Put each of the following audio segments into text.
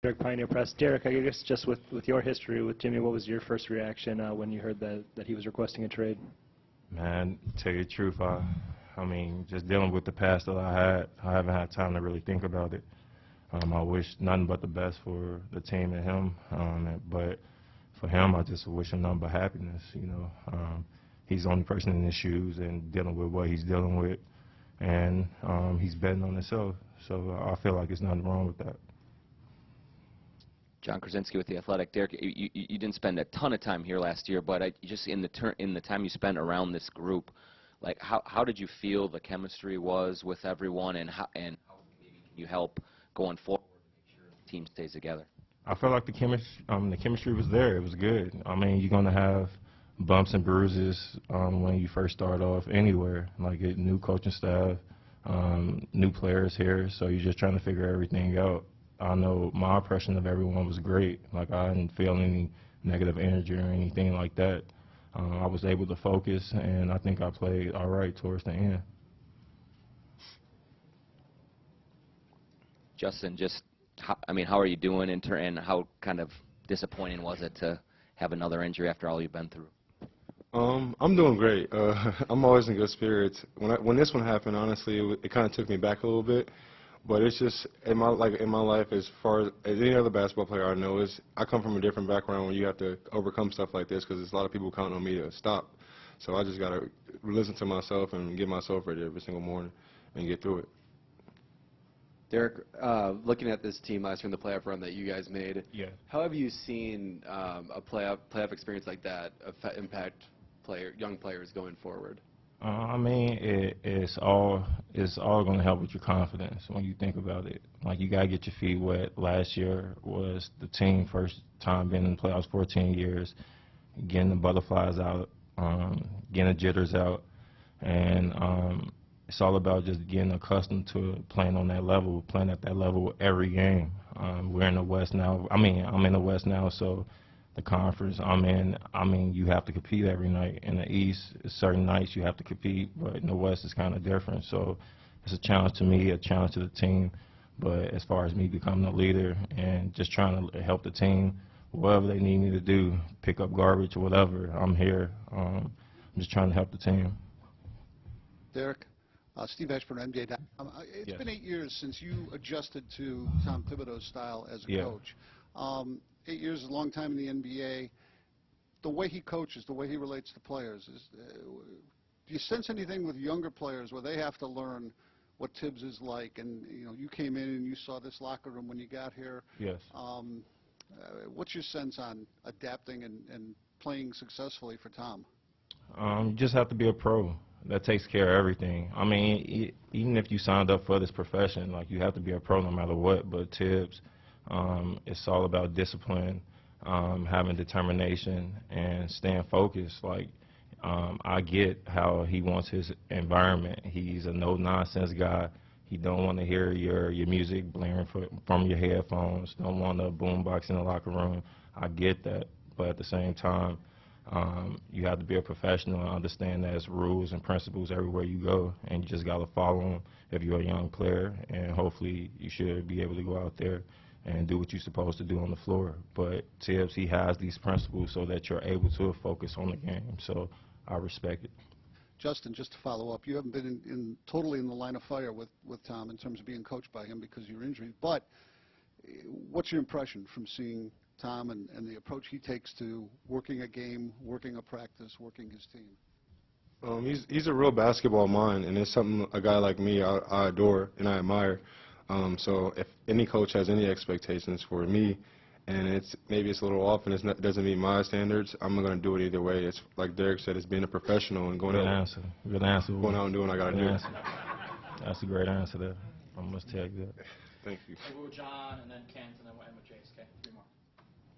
Derrick, Pioneer Press. Derrick, I guess just with your history with Jimmy, what was your first reaction when you heard that he was requesting a trade? Man, to tell you the truth, I mean, just dealing with the past that I haven't had time to really think about it. I wish nothing but the best for the team and him, but for him, I just wish him nothing but happiness. You know, he's the only person in his shoes and dealing with what he's dealing with, and he's betting on himself. So I feel like there's nothing wrong with that. John Krasinski with The Athletic. Derrick, you didn't spend a ton of time here last year, but just in the time you spent around this group, like how did you feel the chemistry was with everyone, and how maybe can you help going forward to make sure the team stays together? I felt like the chemistry was there. It was good. I mean, you're gonna have bumps and bruises when you first start off anywhere, like a new coaching staff, new players here, so you're just trying to figure everything out. I know my impression of everyone was great. Like, I didn't feel any negative energy or anything like that. I was able to focus, and I think I played all right towards the end. Justin, how are you doing and how kind of disappointing was it to have another injury after all you've been through? I'm doing great. I'm always in good spirits. When this one happened, honestly, it kind of took me back a little bit. But it's just in my life, as far as any other basketball player I know, I come from a different background where you have to overcome stuff like this because there's a lot of people counting on me to stop. So I just got to listen to myself and get myself ready every single morning and get through it. Derrick, looking at this team last year in the playoff run that you guys made, Yeah. How have you seen a playoff experience like that impact young players going forward? I mean, it's all going to help with your confidence when you think about it. Like, you got to get your feet wet. Last year was the team first time being in the playoffs 14 years, getting the butterflies out, getting the jitters out, and it's all about just getting accustomed to playing on that level, playing at that level every game. We're in the West now. I mean, I'm in the West now, so the conference I'm in, I mean, you have to compete every night. In the East, certain nights you have to compete, but in the West it's kind of different. So it's a challenge to me, a challenge to the team. But as far as me becoming a leader and just trying to help the team, whatever they need me to do, pick up garbage or whatever, I'm here. I'm just trying to help the team. Derrick, Steve Ashburn, NBA.com. It's been 8 years since you adjusted to Tom Thibodeau's style as a coach. 8 years is a long time in the NBA. The way he coaches, the way he relates to players, do you sense anything with younger players where they have to learn what Tibbs is like? And you came in and you saw this locker room when you got here. Yes. What's your sense on adapting and playing successfully for Tom? You just have to be a pro. That takes care of everything. I mean, even if you signed up for this profession, like, you have to be a pro no matter what. But Tibbs, it's all about discipline, having determination, and staying focused. Like, I get how he wants his environment. He's a no-nonsense guy. He don't want to hear your music blaring from your headphones. Don't want a boombox in the locker room. I get that, but at the same time, you have to be a professional and understand there's rules and principles everywhere you go, and you just got to follow them if you're a young player, and hopefully you should be able to go out there and do what you're supposed to do on the floor. But Tibbs, he has these principles so that you're able to focus on the game, so I respect it. Justin, just to follow up, you haven't been totally in the line of fire with Tom in terms of being coached by him because of your injury, but what's your impression from seeing Tom and the approach he takes to working a game, working a practice, working his team? He's a real basketball mind, and it's something a guy like me I adore and I admire. So if any coach has any expectations for me, and maybe it's a little off and it doesn't meet my standards, I'm going to do it either way. It's like Derrick said, it's being a professional and going out and doing what I got to do. That's a great answer there. I must tell you that. Thank you. We'll go with John, and then Kent, and then we'll end with Jace. Okay, 3 more.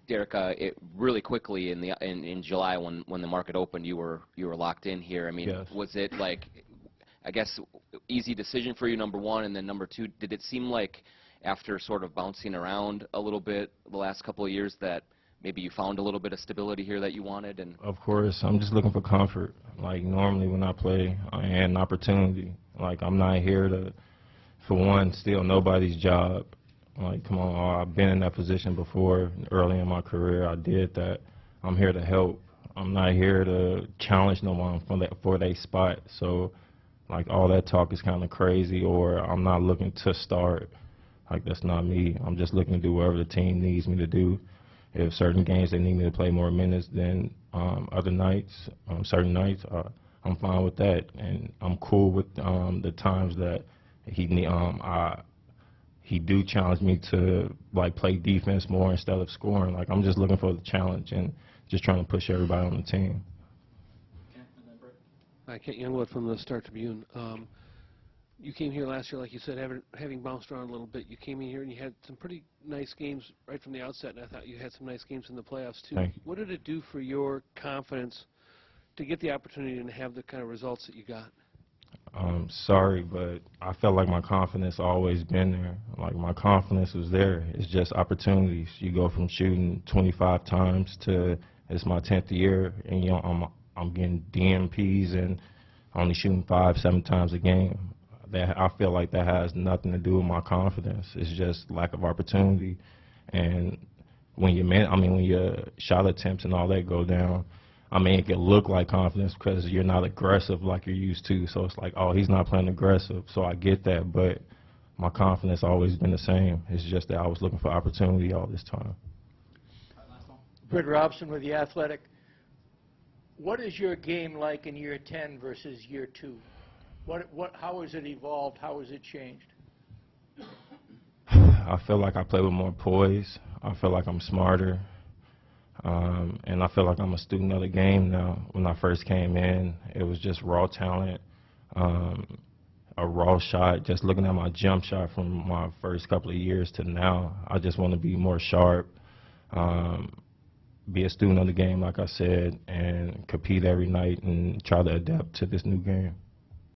Derrick, really quickly in July when the market opened, you were locked in here. I mean, yes. Was it like, I guess, easy decision for you, number one, and then number two, did it seem like after sort of bouncing around a little bit the last couple of years that maybe you found a little bit of stability here that you wanted? And of course, I'm just looking for comfort. Like, normally when I play, I had an opportunity. Like, I'm not here to, for one, steal nobody's job. Like, come on, I've been in that position before. Early in my career, I did that. I'm here to help. I'm not here to challenge no one for their spot. So, like, all that talk is kind of crazy, or I'm not looking to start. Like, that's not me. I'm just looking to do whatever the team needs me to do. If certain games they need me to play more minutes than other nights, certain nights, I'm fine with that, and I'm cool with the times that he do challenge me to like play defense more instead of scoring. Like, I'm just looking for the challenge and just trying to push everybody on the team. Kent, and then Britt. Hi, Kent Youngblood from the Star Tribune. You came here last year, like you said, having bounced around a little bit. You came in here and you had some pretty nice games right from the outset, and I thought you had some nice games in the playoffs, too. Thank you. What did it do for your confidence to get the opportunity and have the kind of results that you got? Sorry, but I felt like my confidence always been there. Like, my confidence was there. It's just opportunities. You go from shooting 25 times to it's my 10th year, and I'm getting DMPs and only shooting 5-7 times a game. I feel like that has nothing to do with my confidence. It's just lack of opportunity. And when your shot attempts and all that go down, it can look like confidence because you're not aggressive like you're used to. So it's like, oh, he's not playing aggressive. So I get that, but my confidence always been the same. It's just that I was looking for opportunity all this time. Britt Robson with The Athletic. What is your game like in year 10 versus year 2? How has it evolved? How has it changed? I feel like I play with more poise. I feel like I'm smarter. And I feel like I'm a student of the game now. When I first came in, it was just raw talent, a raw shot. Just looking at my jump shot from my first couple of years to now, I just want to be more sharp, be a student of the game, like I said, and compete every night and try to adapt to this new game.